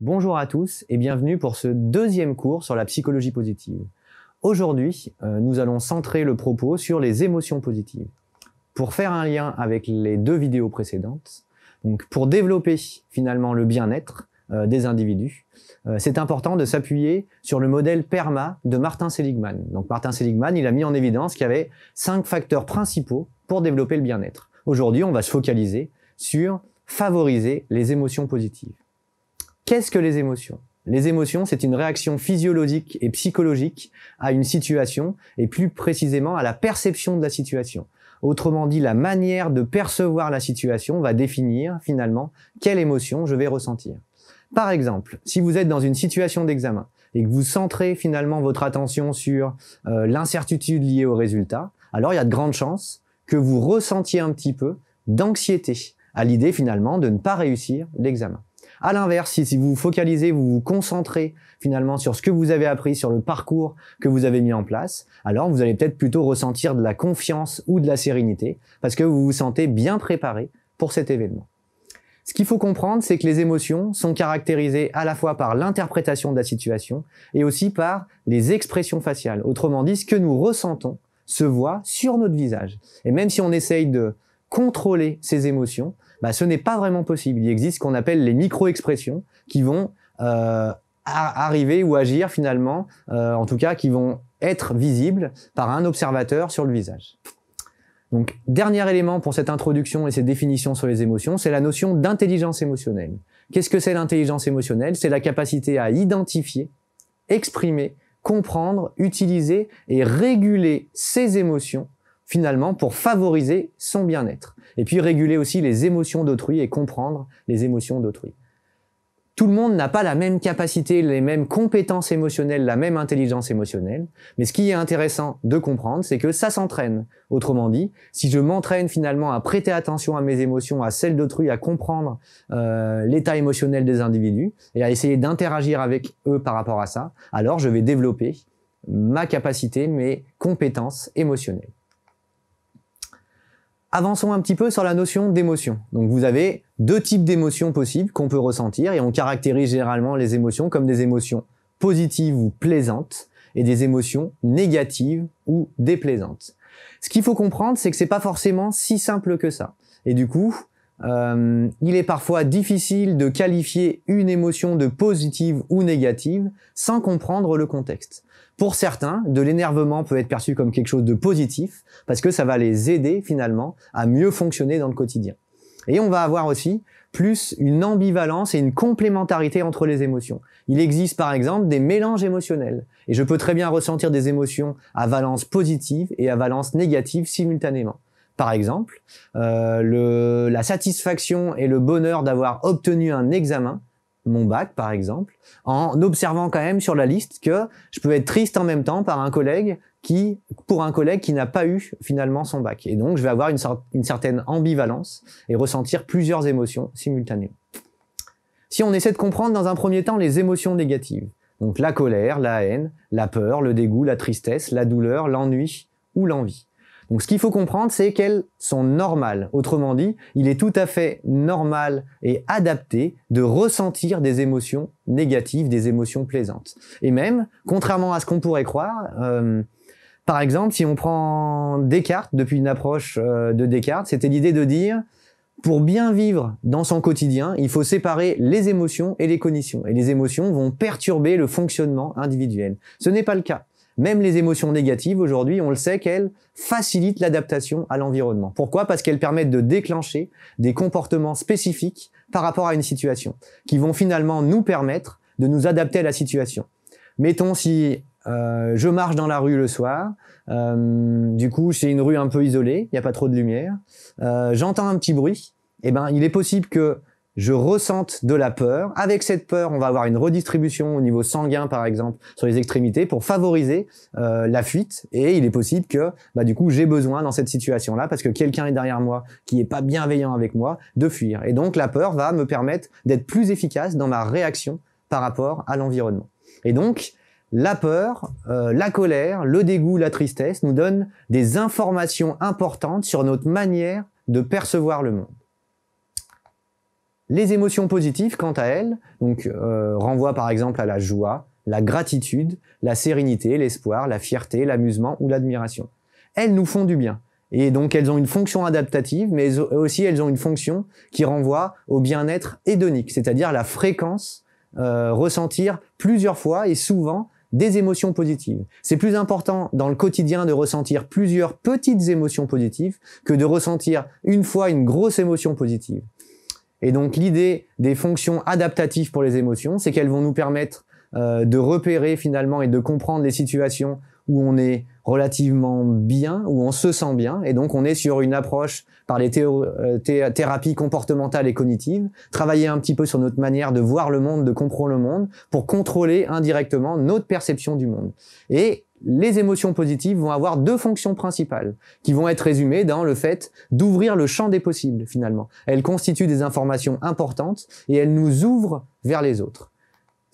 Bonjour à tous et bienvenue pour ce deuxième cours sur la psychologie positive. Aujourd'hui, nous allons centrer le propos sur les émotions positives. Pour faire un lien avec les deux vidéos précédentes, donc pour développer finalement le bien-être des individus, c'est important de s'appuyer sur le modèle PERMA de Martin Seligman. Donc Martin Seligman, il a mis en évidence qu'il y avait 5 facteurs principaux pour développer le bien-être. Aujourd'hui, on va se focaliser sur favoriser les émotions positives. Qu'est-ce que les émotions ? Les émotions, c'est une réaction physiologique et psychologique à une situation et plus précisément à la perception de la situation. Autrement dit, la manière de percevoir la situation va définir finalement quelle émotion je vais ressentir. Par exemple, si vous êtes dans une situation d'examen et que vous centrez finalement votre attention sur l'incertitude liée au résultat, alors il y a de grandes chances que vous ressentiez un petit peu d'anxiété à l'idée finalement de ne pas réussir l'examen. À l'inverse, si vous vous focalisez, vous vous concentrez finalement sur ce que vous avez appris, sur le parcours que vous avez mis en place, alors vous allez peut-être plutôt ressentir de la confiance ou de la sérénité parce que vous vous sentez bien préparé pour cet événement. Ce qu'il faut comprendre, c'est que les émotions sont caractérisées à la fois par l'interprétation de la situation et aussi par les expressions faciales. Autrement dit, ce que nous ressentons se voit sur notre visage. Et même si on essaye de contrôler ces émotions, ce n'est pas vraiment possible. Il existe ce qu'on appelle les micro-expressions qui vont arriver ou agir finalement, en tout cas qui vont être visibles par un observateur sur le visage. Donc, dernier élément pour cette introduction et cette définition sur les émotions, c'est la notion d'intelligence émotionnelle. Qu'est-ce que c'est l'intelligence émotionnelle ? C'est la capacité à identifier, exprimer, comprendre, utiliser et réguler ses émotions finalement pour favoriser son bien-être. Et puis réguler aussi les émotions d'autrui et comprendre les émotions d'autrui. Tout le monde n'a pas la même capacité, les mêmes compétences émotionnelles, la même intelligence émotionnelle, mais ce qui est intéressant de comprendre, c'est que ça s'entraîne. Autrement dit, si je m'entraîne finalement à prêter attention à mes émotions, à celles d'autrui, à comprendre l'état émotionnel des individus et à essayer d'interagir avec eux par rapport à ça, alors je vais développer ma capacité, mes compétences émotionnelles. Avançons un petit peu sur la notion d'émotion. Donc vous avez 2 types d'émotions possibles qu'on peut ressentir et on caractérise généralement les émotions comme des émotions positives ou plaisantes et des émotions négatives ou déplaisantes. Ce qu'il faut comprendre, c'est que c'est pas forcément si simple que ça. Et du coup, il est parfois difficile de qualifier une émotion de positive ou négative sans comprendre le contexte. Pour certains, de l'énervement peut être perçu comme quelque chose de positif parce que ça va les aider finalement à mieux fonctionner dans le quotidien. Et on va avoir aussi plus une ambivalence et une complémentarité entre les émotions. Il existe par exemple des mélanges émotionnels et je peux très bien ressentir des émotions à valence positive et à valence négative simultanément. Par exemple, la satisfaction et le bonheur d'avoir obtenu un examen, mon bac par exemple, en observant quand même sur la liste que je peux être triste en même temps pour un collègue qui n'a pas eu finalement son bac. Et donc je vais avoir une certaine ambivalence et ressentir plusieurs émotions simultanément. Si on essaie de comprendre dans un premier temps les émotions négatives, donc la colère, la haine, la peur, le dégoût, la tristesse, la douleur, l'ennui ou l'envie. Donc ce qu'il faut comprendre, c'est qu'elles sont normales. Autrement dit, il est tout à fait normal et adapté de ressentir des émotions négatives, des émotions plaisantes. Et même, contrairement à ce qu'on pourrait croire, par exemple, si on prend Descartes, depuis une approche de Descartes, c'était l'idée de dire, pour bien vivre dans son quotidien, il faut séparer les émotions et les cognitions. Et les émotions vont perturber le fonctionnement individuel. Ce n'est pas le cas. Même les émotions négatives, aujourd'hui, on le sait qu'elles facilitent l'adaptation à l'environnement. Pourquoi ? Parce qu'elles permettent de déclencher des comportements spécifiques par rapport à une situation, qui vont finalement nous permettre de nous adapter à la situation. Mettons si je marche dans la rue le soir, du coup c'est une rue un peu isolée, il n'y a pas trop de lumière, j'entends un petit bruit, et il est possible que je ressente de la peur. Avec cette peur, on va avoir une redistribution au niveau sanguin, par exemple, sur les extrémités pour favoriser la fuite. Et il est possible que, du coup, j'ai besoin dans cette situation-là, parce que quelqu'un est derrière moi, qui est pas bienveillant avec moi, de fuir. Et donc, la peur va me permettre d'être plus efficace dans ma réaction par rapport à l'environnement. Et donc, la peur, la colère, le dégoût, la tristesse nous donnent des informations importantes sur notre manière de percevoir le monde. Les émotions positives, quant à elles, donc renvoient par exemple à la joie, la gratitude, la sérénité, l'espoir, la fierté, l'amusement ou l'admiration. Elles nous font du bien. Et donc elles ont une fonction adaptative, mais aussi elles ont une fonction qui renvoie au bien-être hédonique, c'est-à-dire la fréquence, ressentir plusieurs fois et souvent des émotions positives. C'est plus important dans le quotidien de ressentir plusieurs petites émotions positives que de ressentir une fois une grosse émotion positive. Et donc l'idée des fonctions adaptatives pour les émotions, c'est qu'elles vont nous permettre de repérer finalement et de comprendre les situations où on est relativement bien, où on se sent bien, et donc on est sur une approche par les thérapies comportementales et cognitives, travailler un petit peu sur notre manière de voir le monde, de comprendre le monde, pour contrôler indirectement notre perception du monde. Et les émotions positives vont avoir deux fonctions principales, qui vont être résumées dans le fait d'ouvrir le champ des possibles, finalement. Elles constituent des informations importantes, et elles nous ouvrent vers les autres.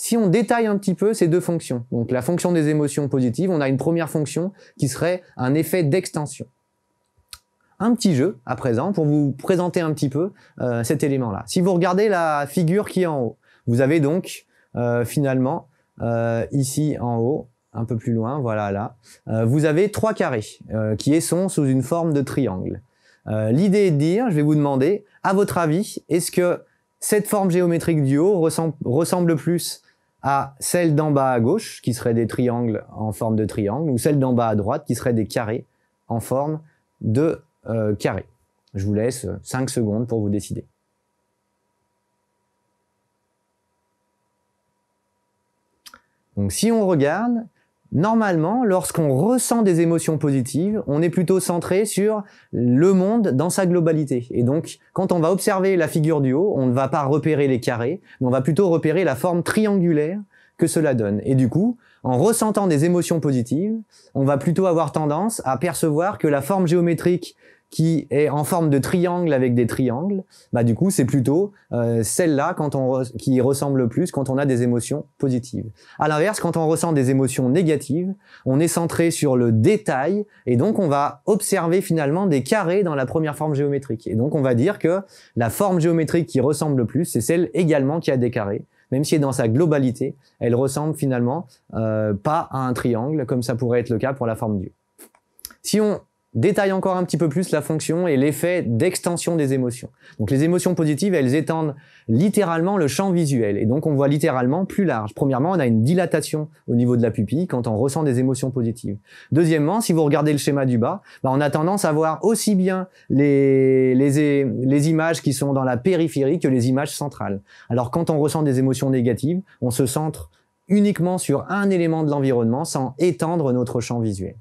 Si on détaille un petit peu ces deux fonctions, donc la fonction des émotions positives, on a une première fonction qui serait un effet d'extension. Un petit jeu à présent pour vous présenter un petit peu cet élément-là. Si vous regardez la figure qui est en haut, vous avez donc finalement ici en haut, un peu plus loin, voilà là, vous avez trois carrés qui sont sous une forme de triangle. L'idée est de dire, je vais vous demander, à votre avis, est-ce que cette forme géométrique du haut ressemble plus à celle d'en bas à gauche, qui serait des triangles en forme de triangle, ou celle d'en bas à droite, qui serait des carrés en forme de carré. Je vous laisse 5 secondes pour vous décider. Donc si on regarde, normalement, lorsqu'on ressent des émotions positives, on est plutôt centré sur le monde dans sa globalité. Et donc, quand on va observer la figure du haut, on ne va pas repérer les carrés, mais on va plutôt repérer la forme triangulaire que cela donne. Et du coup, en ressentant des émotions positives, on va plutôt avoir tendance à percevoir que la forme géométrique qui est en forme de triangle avec des triangles, bah du coup c'est plutôt celle-là qui ressemble le plus quand on a des émotions positives. À l'inverse, quand on ressent des émotions négatives, on est centré sur le détail et donc on va observer finalement des carrés dans la première forme géométrique. Et donc on va dire que la forme géométrique qui ressemble le plus, c'est celle également qui a des carrés. Même si dans sa globalité, elle ressemble finalement pas à un triangle comme ça pourrait être le cas pour la forme du haut. Si on détaille encore un petit peu plus la fonction et l'effet d'extension des émotions. Donc les émotions positives, elles étendent littéralement le champ visuel et donc on voit littéralement plus large. Premièrement, on a une dilatation au niveau de la pupille quand on ressent des émotions positives. Deuxièmement, si vous regardez le schéma du bas, bah on a tendance à voir aussi bien les images qui sont dans la périphérie que les images centrales. Alors quand on ressent des émotions négatives, on se centre uniquement sur un élément de l'environnement sans étendre notre champ visuel.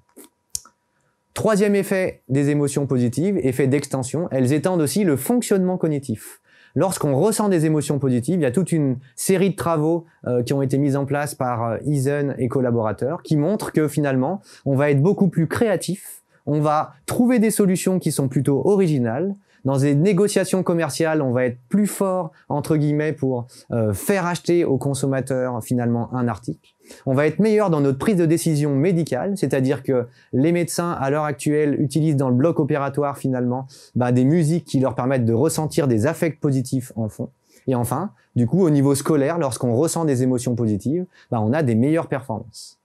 Troisième effet des émotions positives, effet d'extension, elles étendent aussi le fonctionnement cognitif. Lorsqu'on ressent des émotions positives, il y a toute une série de travaux qui ont été mis en place par Eisen et collaborateurs qui montrent que finalement, on va être beaucoup plus créatif, on va trouver des solutions qui sont plutôt originales. Dans des négociations commerciales, on va être plus fort, entre guillemets, pour faire acheter aux consommateurs finalement un article. On va être meilleur dans notre prise de décision médicale, c'est-à-dire que les médecins à l'heure actuelle utilisent dans le bloc opératoire finalement des musiques qui leur permettent de ressentir des affects positifs en fond. Et enfin, du coup, au niveau scolaire, lorsqu'on ressent des émotions positives, on a des meilleures performances.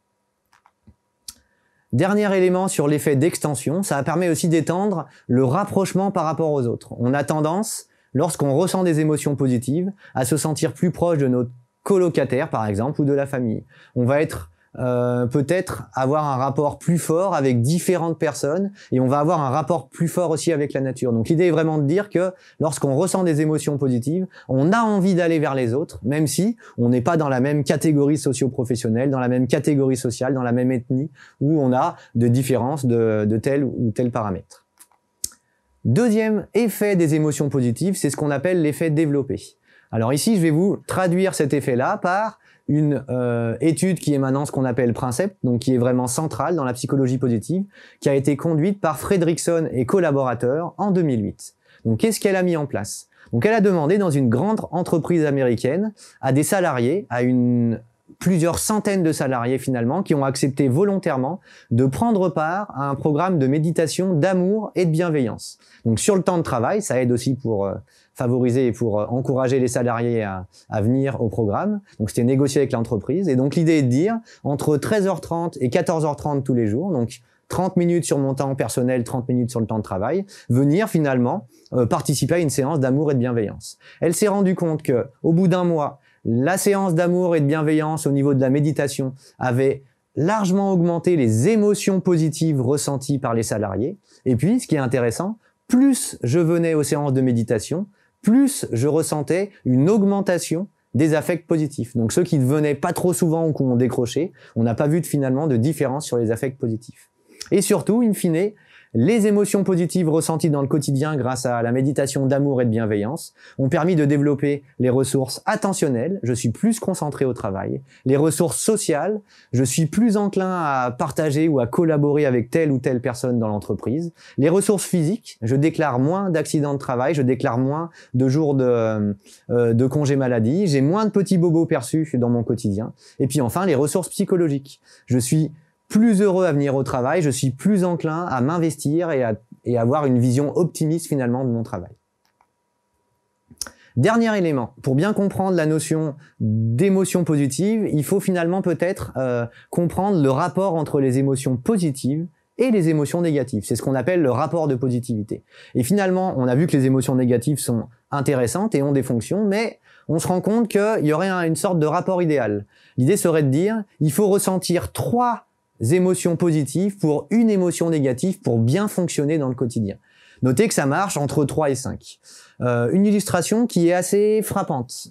Dernier élément sur l'effet d'extension, ça permet aussi d'étendre le rapprochement par rapport aux autres. On a tendance, lorsqu'on ressent des émotions positives, à se sentir plus proche de notre colocataire par exemple ou de la famille. On va être peut-être avoir un rapport plus fort avec différentes personnes et on va avoir un rapport plus fort aussi avec la nature. Donc l'idée est vraiment de dire que lorsqu'on ressent des émotions positives, on a envie d'aller vers les autres, même si on n'est pas dans la même catégorie socio-professionnelle, dans la même catégorie sociale, dans la même ethnie, où on a de différences de tel ou tel paramètre. Deuxième effet des émotions positives, c'est ce qu'on appelle l'effet développé. Alors ici, je vais vous traduire cet effet-là par une étude qui est maintenant ce qu'on appelle Princeps, donc qui est vraiment centrale dans la psychologie positive, qui a été conduite par Fredrickson et collaborateurs en 2008. Donc qu'est-ce qu'elle a mis en place? Donc elle a demandé dans une grande entreprise américaine à des salariés, à une plusieurs centaines de salariés finalement qui ont accepté volontairement de prendre part à un programme de méditation d'amour et de bienveillance. Donc sur le temps de travail, ça aide aussi pour favoriser et pour encourager les salariés à venir au programme. Donc c'était négocié avec l'entreprise. Et donc l'idée est de dire entre 13h30 et 14h30 tous les jours, donc 30 minutes sur mon temps personnel, 30 minutes sur le temps de travail, venir finalement participer à une séance d'amour et de bienveillance. Elle s'est rendue compte que au bout d'un mois, la séance d'amour et de bienveillance au niveau de la méditation avait largement augmenté les émotions positives ressenties par les salariés. Et puis, ce qui est intéressant, plus je venais aux séances de méditation, plus je ressentais une augmentation des affects positifs. Donc ceux qui ne venaient pas trop souvent ou qui ont décroché, on n'a pas vu finalement de différence sur les affects positifs. Et surtout, in fine, les émotions positives ressenties dans le quotidien grâce à la méditation d'amour et de bienveillance ont permis de développer les ressources attentionnelles, je suis plus concentré au travail, les ressources sociales, je suis plus enclin à partager ou à collaborer avec telle ou telle personne dans l'entreprise, les ressources physiques, je déclare moins d'accidents de travail, je déclare moins de jours de congé maladie, j'ai moins de petits bobos perçus dans mon quotidien, et puis enfin les ressources psychologiques, je suis plus heureux à venir au travail, je suis plus enclin à m'investir et avoir une vision optimiste finalement de mon travail. Dernier élément, pour bien comprendre la notion d'émotion positive, il faut finalement peut-être comprendre le rapport entre les émotions positives et les émotions négatives. C'est ce qu'on appelle le rapport de positivité. Et finalement, on a vu que les émotions négatives sont intéressantes et ont des fonctions, mais on se rend compte qu'il y aurait une sorte de rapport idéal. L'idée serait de dire, il faut ressentir 3 émotions positives pour une émotion négative pour bien fonctionner dans le quotidien. Notez que ça marche entre 3 et 5. Une illustration qui est assez frappante.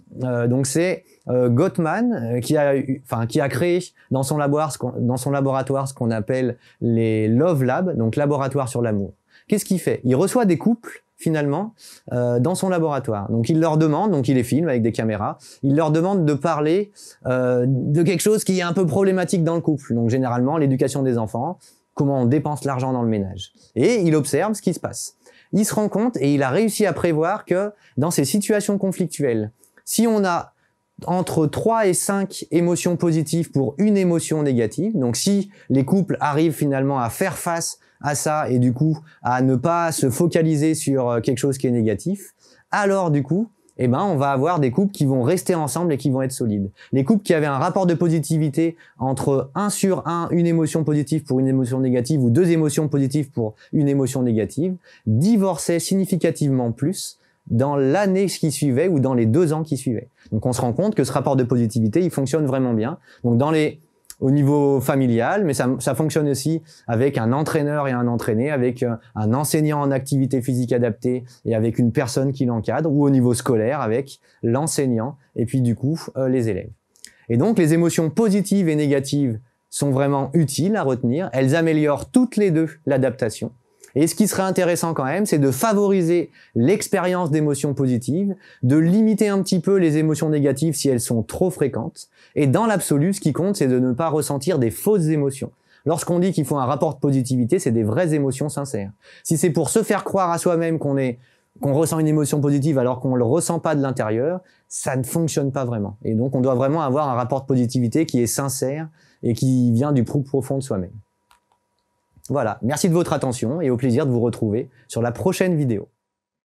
Donc c'est Gottman qui a créé dans son laboratoire ce qu'on appelle les Love Labs, donc laboratoire sur l'amour. Qu'est-ce qu'il fait? Il reçoit des couples finalement dans son laboratoire. Donc il leur demande, donc il les filme avec des caméras, il leur demande de parler de quelque chose qui est un peu problématique dans le couple. Donc généralement l'éducation des enfants, comment on dépense l'argent dans le ménage. Et il observe ce qui se passe. Il se rend compte et il a réussi à prévoir que dans ces situations conflictuelles, si on a entre 3 et 5 émotions positives pour une émotion négative, donc si les couples arrivent finalement à faire face à ça et du coup à ne pas se focaliser sur quelque chose qui est négatif, alors du coup, on va avoir des couples qui vont rester ensemble et qui vont être solides. Les couples qui avaient un rapport de positivité entre 1 sur 1, une émotion positive pour une émotion négative ou 2 émotions positives pour une émotion négative, divorçaient significativement plus dans l'année qui suivait ou dans les 2 ans qui suivaient. Donc on se rend compte que ce rapport de positivité, il fonctionne vraiment bien. Donc au niveau familial, mais ça fonctionne aussi avec un entraîneur et un entraîné, avec un enseignant en activité physique adaptée et avec une personne qui l'encadre, ou au niveau scolaire avec l'enseignant et puis du coup les élèves. Et donc les émotions positives et négatives sont vraiment utiles à retenir, elles améliorent toutes les deux l'adaptation. Et ce qui serait intéressant quand même, c'est de favoriser l'expérience d'émotions positives, de limiter un petit peu les émotions négatives si elles sont trop fréquentes. Et dans l'absolu, ce qui compte, c'est de ne pas ressentir des fausses émotions. Lorsqu'on dit qu'il faut un rapport de positivité, c'est des vraies émotions sincères. Si c'est pour se faire croire à soi-même qu'on ressent une émotion positive alors qu'on ne le ressent pas de l'intérieur, ça ne fonctionne pas vraiment. Et donc on doit vraiment avoir un rapport de positivité qui est sincère et qui vient du plus profond de soi-même. Voilà, merci de votre attention et au plaisir de vous retrouver sur la prochaine vidéo.